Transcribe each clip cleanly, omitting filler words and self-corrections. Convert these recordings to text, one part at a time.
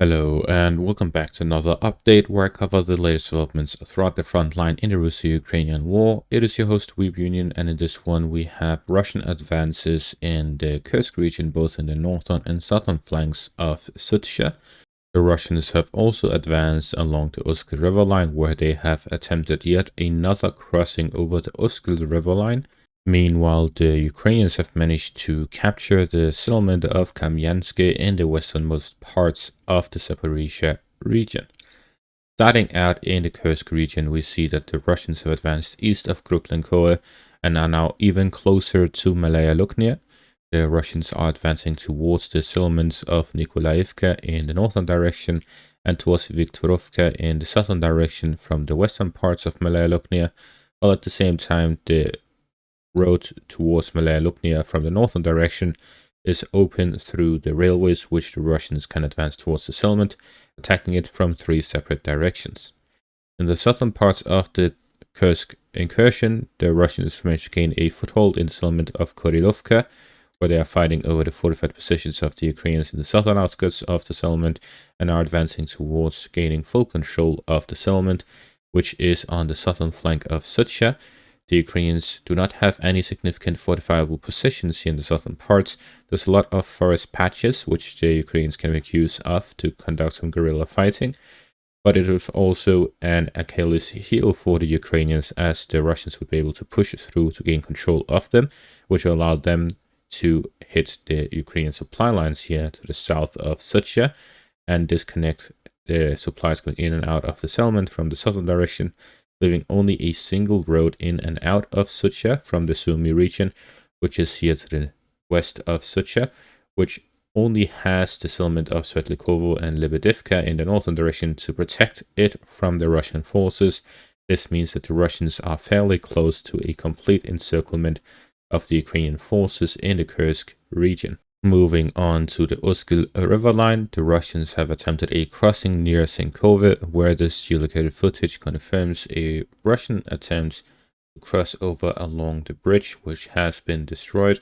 Hello and welcome back to another update where I cover the latest developments throughout the front line in the Russo-Ukrainian war. It is your host Weeb Union, and in this one we have Russian advances in the Kursk region, both in the northern and southern flanks of Sudzha. The Russians have also advanced along the Kursk river line, where they have attempted yet another crossing over the Kursk river line. Meanwhile, the Ukrainians have managed to capture the settlement of Kamyansk in the westernmost parts of the Zaporizhia region. Starting out in the Kursk region, we see that the Russians have advanced east of Kruklenkoe and are now even closer to Malaya Loknya. The Russians are advancing towards the settlements of Nikolaevka in the northern direction and towards Viktorovka in the southern direction from the western parts of Malaya Loknya, while at the same time the road towards Malaya Loknya from the northern direction is open through the railways, which the Russians can advance towards the settlement, attacking it from three separate directions. In the southern parts of the Kursk incursion, the Russians managed to gain a foothold in the settlement of Kurilovka, where they are fighting over the fortified positions of the Ukrainians in the southern outskirts of the settlement and are advancing towards gaining full control of the settlement, which is on the southern flank of Sudzha. The Ukrainians do not have any significant fortifiable positions here in the southern parts. There's a lot of forest patches which the Ukrainians can make use of to conduct some guerrilla fighting, but it was also an Achilles heel for the Ukrainians, as the Russians would be able to push through to gain control of them, which allowed them to hit the Ukrainian supply lines here to the south of Sudzha and disconnect the supplies going in and out of the settlement from the southern direction, leaving only a single road in and out of Sudzha from the Sumy region, which is here to the west of Sudzha, which only has the settlement of Svetlikovo and Lebedivka in the northern direction to protect it from the Russian forces. This means that the Russians are fairly close to a complete encirclement of the Ukrainian forces in the Kursk region. Moving on to the Kursk river line, the Russians have attempted a crossing near Sinkove, where this geolocated footage confirms a Russian attempt to cross over along the bridge, which has been destroyed,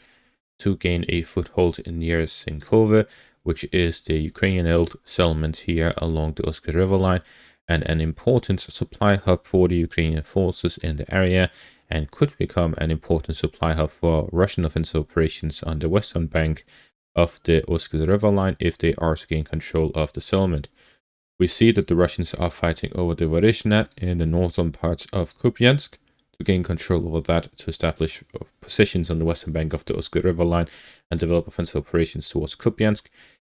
to gain a foothold near Sinkove, which is the Ukrainian-held settlement here along the Kursk river line and an important supply hub for the Ukrainian forces in the area, and could become an important supply hub for Russian offensive operations on the western bank of the Kursk river line if they are to gain control of the settlement. We see that the Russians are fighting over the Voronezh in the northern parts of Kupiansk to gain control over that, to establish positions on the western bank of the Kursk river line and develop offensive operations towards Kupiansk.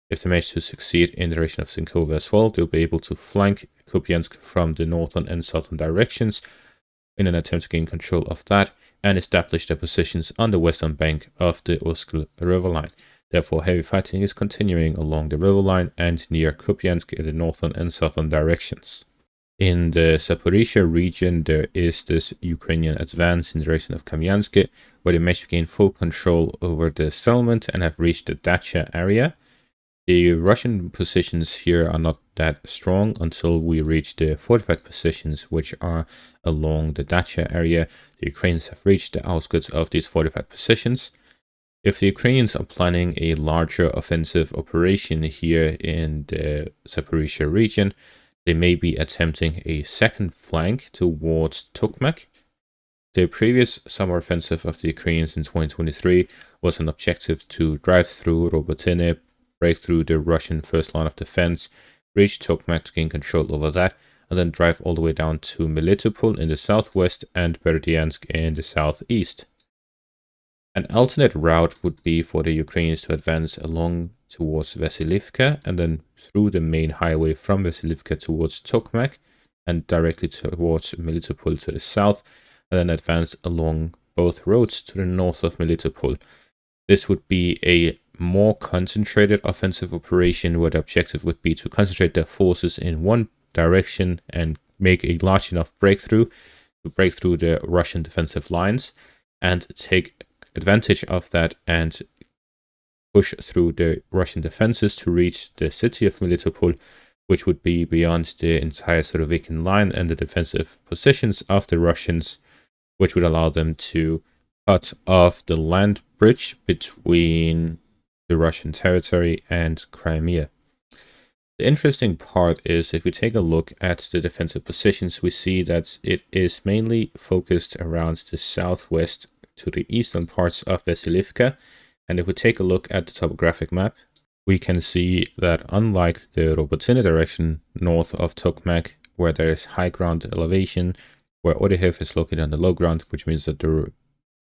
If they manage to succeed in the direction of Sinkove as well, they'll be able to flank Kupiansk from the northern and southern directions in an attempt to gain control of that and establish their positions on the western bank of the Kursk river line. Therefore, heavy fighting is continuing along the river line and near Kupiansk in the northern and southern directions. In the Zaporizhia region, there is this Ukrainian advance in the direction of Kamyansk, where they managed to gain full control over the settlement and have reached the Dacha area. The Russian positions here are not that strong until we reach the fortified positions, which are along the Dacha area. The Ukrainians have reached the outskirts of these fortified positions. If the Ukrainians are planning a larger offensive operation here in the Zaporizhia region, they may be attempting a second flank towards Tokmak. The previous summer offensive of the Ukrainians in 2023 was an objective to drive through Robotyne, break through the Russian first line of defense, reach Tokmak to gain control over that, and then drive all the way down to Melitopol in the southwest and Berdyansk in the southeast. An alternate route would be for the Ukrainians to advance along towards Vasilivka and then through the main highway from Vasilivka towards Tokmak and directly towards Melitopol to the south, and then advance along both roads to the north of Melitopol. This would be a more concentrated offensive operation, where the objective would be to concentrate their forces in one direction and make a large enough breakthrough to break through the Russian defensive lines and take advantage of that and push through the Russian defenses to reach the city of Melitopol, which would be beyond the entire Surovikin line and the defensive positions of the Russians, which would allow them to cut off the land bridge between the Russian territory and Crimea. The interesting part is if we take a look at the defensive positions, we see that it is mainly focused around the southwest to the eastern parts of Vasilivka. And if we take a look at the topographic map, we can see that unlike the Robotyne direction north of Tokmak, where there is high ground elevation, where Odehiv is located on the low ground, which means that the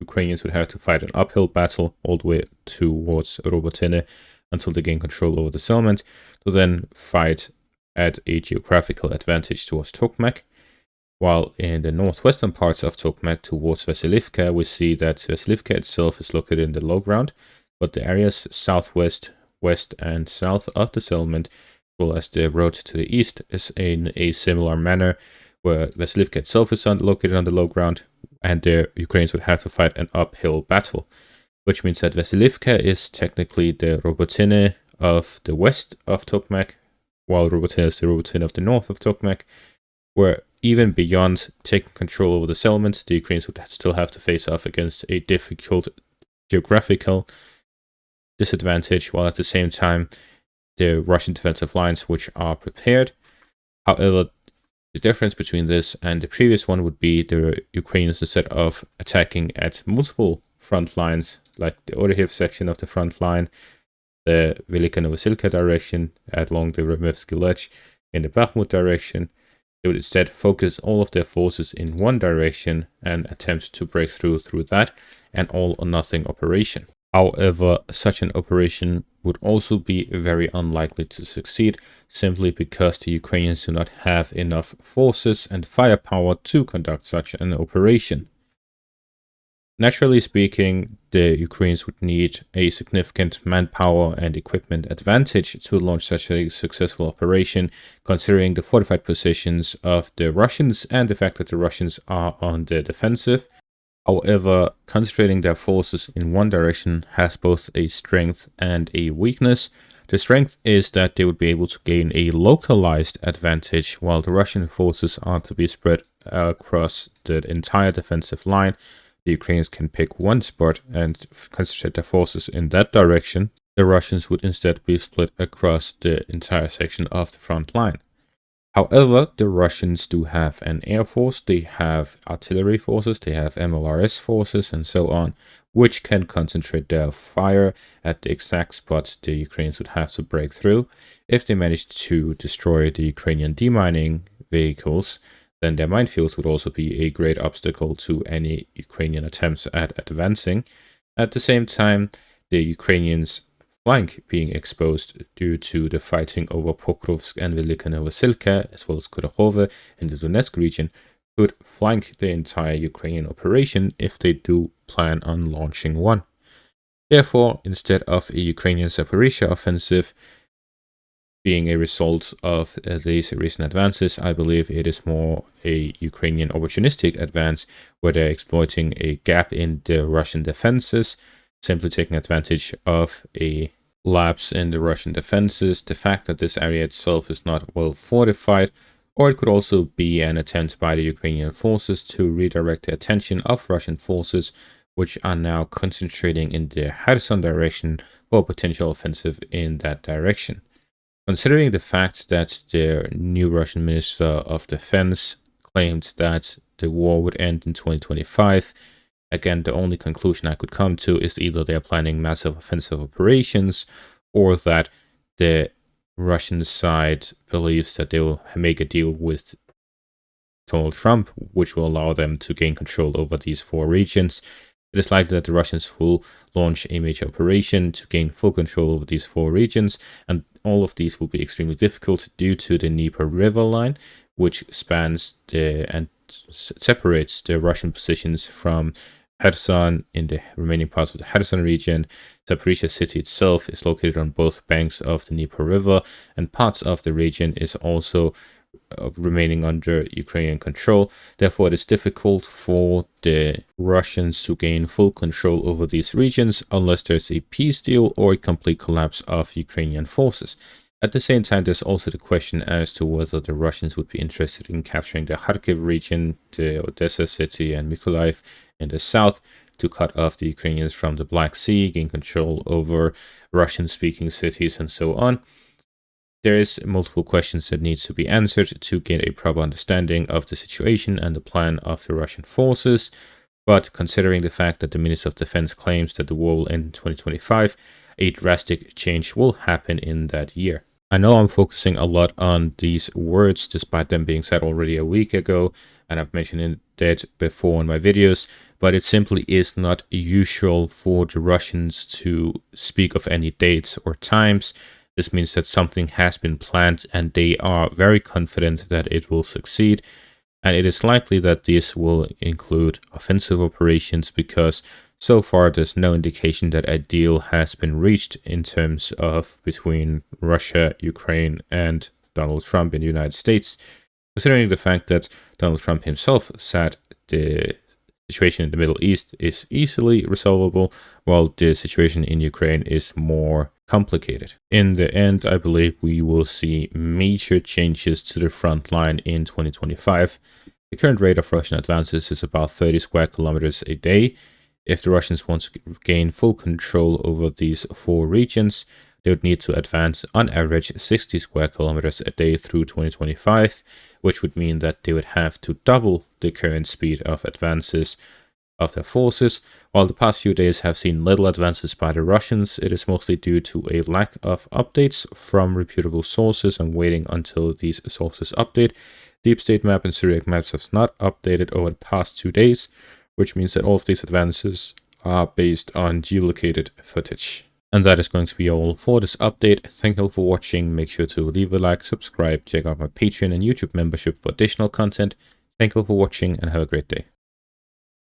Ukrainians would have to fight an uphill battle all the way towards Robotyne until they gain control over the settlement, to then fight at a geographical advantage towards Tokmak. While in the northwestern parts of Tokmak towards Vasilivka, we see that Vasilivka itself is located in the low ground, but the areas southwest, west, and south of the settlement, as well as the road to the east, is in a similar manner, where Vasilivka itself is located on the low ground, and the Ukrainians would have to fight an uphill battle, which means that Vasilivka is technically the Robotyne of the west of Tokmak, while Robotyne is the Robotyne of the north of Tokmak, where even beyond taking control over the settlement, the Ukrainians would still have to face off against a difficult geographical disadvantage, while at the same time the Russian defensive lines, which are prepared. However, the difference between this and the previous one would be the Ukrainians, instead of attacking at multiple front lines, like the Odehiv section of the front line, the Velika Novosilka direction along the Remivsky Ledge, in the Bakhmut direction, they would instead focus all of their forces in one direction and attempt to break through that, an all or nothing operation. However, such an operation would also be very unlikely to succeed, simply because the Ukrainians do not have enough forces and firepower to conduct such an operation. Naturally speaking, the Ukrainians would need a significant manpower and equipment advantage to launch such a successful operation, considering the fortified positions of the Russians and the fact that the Russians are on the defensive. However, concentrating their forces in one direction has both a strength and a weakness. The strength is that they would be able to gain a localized advantage, while the Russian forces are to be spread across the entire defensive line. The Ukrainians can pick one spot and concentrate their forces in that direction. The Russians would instead be split across the entire section of the front line. However, the Russians do have an air force, they have artillery forces, they have MLRS forces, and so on, which can concentrate their fire at the exact spot the Ukrainians would have to break through. If they manage to destroy the Ukrainian demining vehicles, then their minefields would also be a great obstacle to any Ukrainian attempts at advancing. At the same time, the Ukrainians' flank being exposed due to the fighting over Pokrovsk and Velika Novosilka, as well as Kurakhove in the Donetsk region, could flank the entire Ukrainian operation if they do plan on launching one. Therefore, instead of a Ukrainian Zaporizhzhia offensive being a result of these recent advances, I believe it is more a Ukrainian opportunistic advance, where they're exploiting a gap in the Russian defenses, simply taking advantage of a lapse in the Russian defenses, the fact that this area itself is not well fortified, or it could also be an attempt by the Ukrainian forces to redirect the attention of Russian forces, which are now concentrating in the Kherson direction for a potential offensive in that direction. Considering the fact that the new Russian Minister of Defense claimed that the war would end in 2025, again, the only conclusion I could come to is either they're planning massive offensive operations, or that the Russian side believes that they will make a deal with Donald Trump, which will allow them to gain control over these four regions. It is likely that the Russians will launch a major operation to gain full control over these four regions, and all of these will be extremely difficult due to the Dnieper River line, which spans and separates the Russian positions from Kherson in the remaining parts of the Kherson region. Zaporizhzhia city itself is located on both banks of the Dnieper River, and parts of the region is also remaining under Ukrainian control. Therefore, it is difficult for the Russians to gain full control over these regions unless there's a peace deal or a complete collapse of Ukrainian forces. At the same time, there's also the question as to whether the Russians would be interested in capturing the Kharkiv region, the Odessa city, and Mykolaiv in the south to cut off the Ukrainians from the Black Sea, gain control over Russian-speaking cities, and so on. There is multiple questions that needs to be answered to get a proper understanding of the situation and the plan of the Russian forces. But considering the fact that the Minister of Defense claims that the war will end in 2025, a drastic change will happen in that year. I know I'm focusing a lot on these words despite them being said already a week ago, and I've mentioned that before in my videos, but it simply is not usual for the Russians to speak of any dates or times. This means that something has been planned and they are very confident that it will succeed. And it is likely that this will include offensive operations because so far there's no indication that a deal has been reached in terms of between Russia, Ukraine, and Donald Trump in the United States, considering the fact that Donald Trump himself said the situation in the Middle East is easily resolvable, while the situation in Ukraine is more complicated. In the end, I believe we will see major changes to the front line in 2025. The current rate of Russian advances is about 30 square kilometers a day. If the Russians want to gain full control over these 4 regions, they would need to advance on average 60 square kilometers a day through 2025, which would mean that they would have to double the current speed of advances of their forces. While the past few days have seen little advances by the Russians, it is mostly due to a lack of updates from reputable sources and waiting until these sources update. Deep State Map and Syriac Maps have not updated over the past 2 days, which means that all of these advances are based on geolocated footage. And that is going to be all for this update. Thank you all for watching. Make sure to leave a like, subscribe, check out my Patreon and YouTube membership for additional content. Thank you all for watching and have a great day.